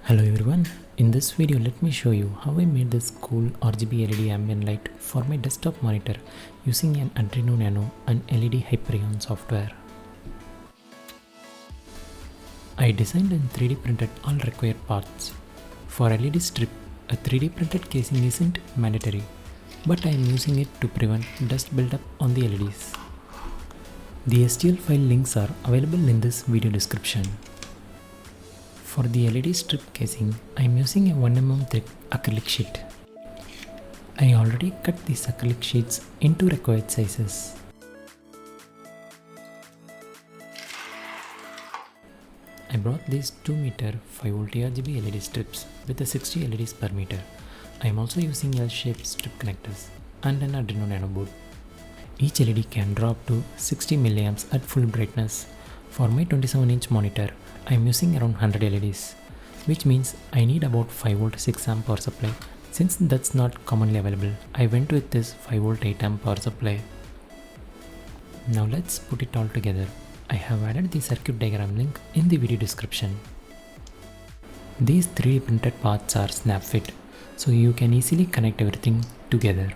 Hello everyone, in this video let me show you how I made this cool RGB LED ambient light for my desktop monitor using an Arduino Nano and LED Hyperion software. I designed and 3D printed all required parts. For LED strip, a 3D printed casing isn't mandatory, but I am using it to prevent dust buildup on the LEDs. The STL file links are available in this video description. For the LED strip casing, I am using a 1mm thick acrylic sheet. I already cut these acrylic sheets into required sizes. I brought these 2m 5V RGB LED strips with a 60 LEDs per meter. I am also using L-shaped strip connectors and an Arduino Nano board. Each LED can draw up to 60 mA at full brightness. For my 27-inch monitor, I am using around 100 LEDs, which means I need about 5V 6A power supply. Since that's not commonly available, I went with this 5V 8A power supply. Now let's put it all together. I have added the circuit diagram link in the video description. These 3D printed parts are snap fit, so you can easily connect everything together.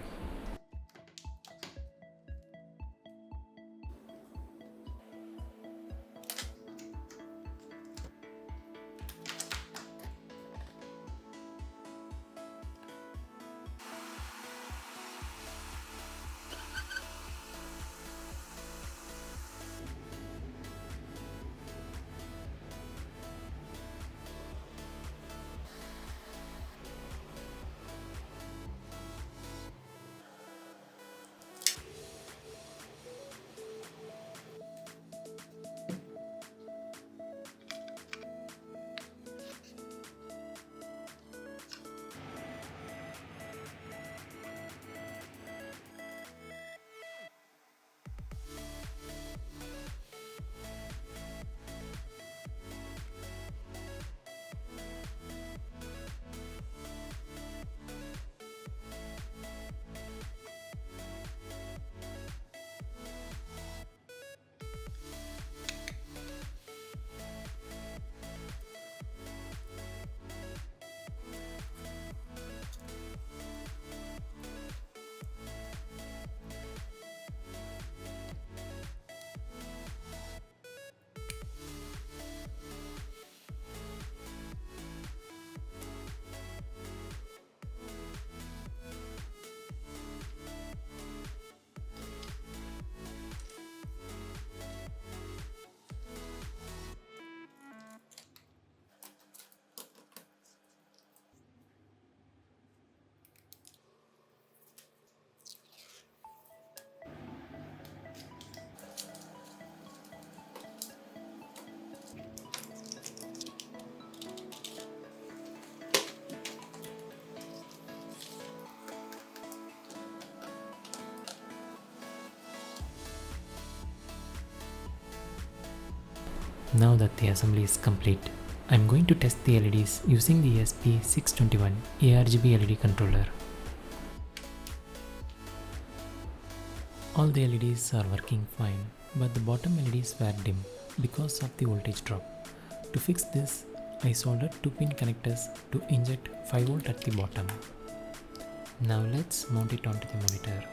Now that the assembly is complete, I am going to test the LEDs using the SP621 ARGB LED Controller. All the LEDs are working fine, but the bottom LEDs were dim because of the voltage drop. To fix this, I soldered 2-pin connectors to inject 5V at the bottom. Now let's mount it onto the monitor.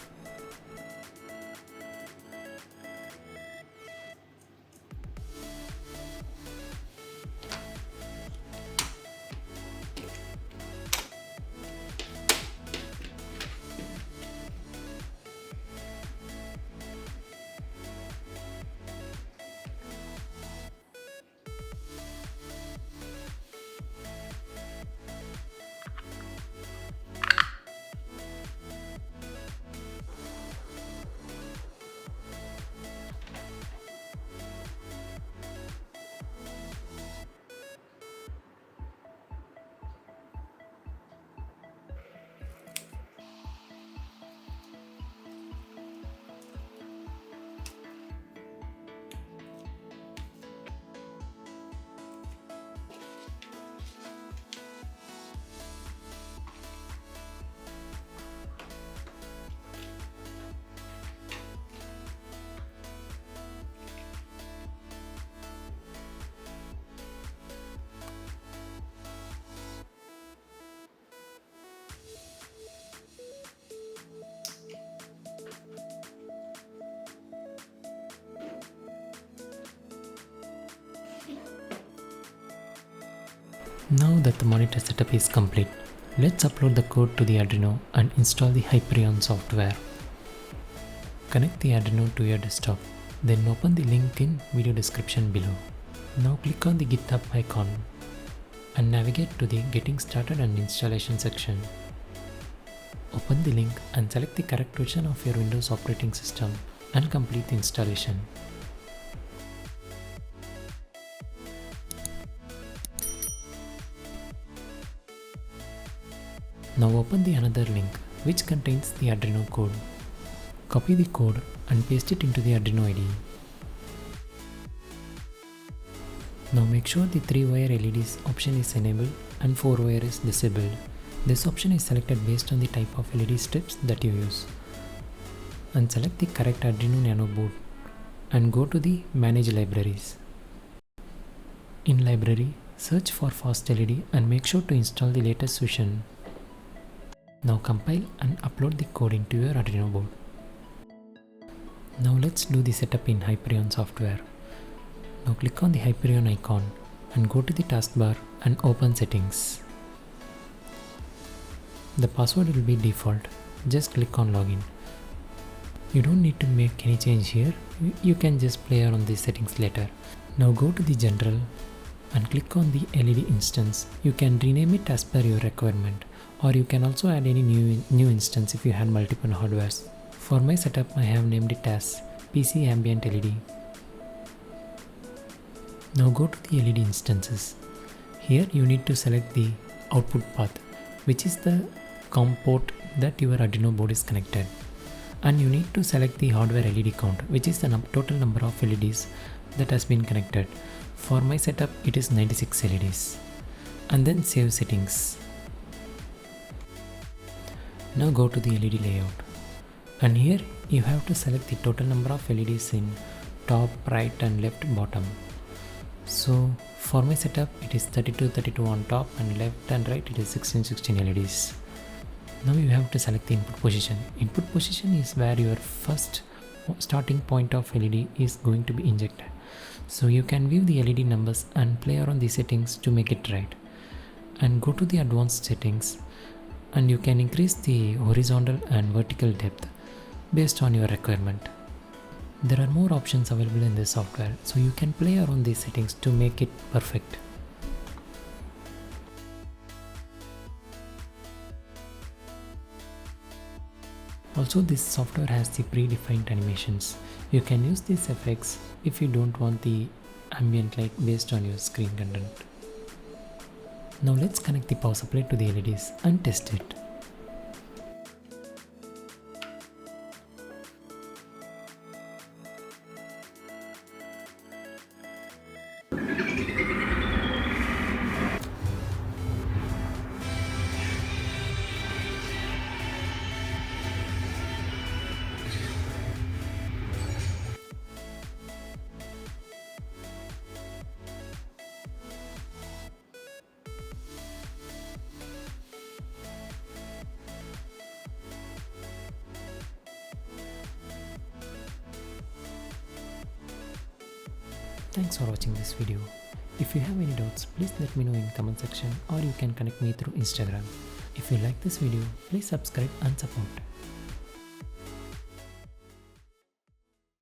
Now that the monitor setup is complete, let's upload the code to the Arduino and install the Hyperion software. Connect the Arduino to your desktop, then open the link in video description below. Now click on the GitHub icon and navigate to the Getting Started and Installation section. Open the link and select the correct version of your Windows operating system and complete the installation. Now open the another link which contains the Arduino code. Copy the code and paste it into the Arduino IDE. Now make sure the 3-wire LEDs option is enabled and 4-wire is disabled. This option is selected based on the type of LED strips that you use. And select the correct Arduino Nano board and go to the Manage Libraries. In Library, search for Fast LED and make sure to install the latest version. Now compile and upload the code into your Arduino board. Now let's do the setup in Hyperion software. Now click on the Hyperion icon and go to the taskbar and open settings. The password will be default. Just click on login. You don't need to make any change here. You can just play around these settings later. Now go to the general and click on the LED instance. You can rename it as per your requirement, or you can also add any new instance if you had multiple hardwares. For my setup, I have named it as PC Ambient LED. Now go to the LED instances. Here you need to select the output path, which is the COM port that your Arduino board is connected. And you need to select the hardware LED count, which is the total number of LEDs that has been connected. For my setup, it is 96 LEDs. And then save settings. Now go to the LED layout. And here you have to select the total number of LEDs in top, right and left, bottom. So for my setup, it is 32 on top, and left and right it is 16 LEDs. Now you have to select the input position. Input position is where your first starting point of LED is going to be injected. So you can view the LED numbers and play around the settings to make it right. And go to the advanced settings and you can increase the horizontal and vertical depth based on your requirement. There are more options available in this software, so you can play around these settings to make it perfect. Also, this software has the predefined animations. You can use these effects if you don't want the ambient light based on your screen content. Now let's connect the power supply to the LEDs and test it. Thanks for watching this video. If you have any doubts, please let me know in comment section, or you can connect me through Instagram. If you like this video, please subscribe and support.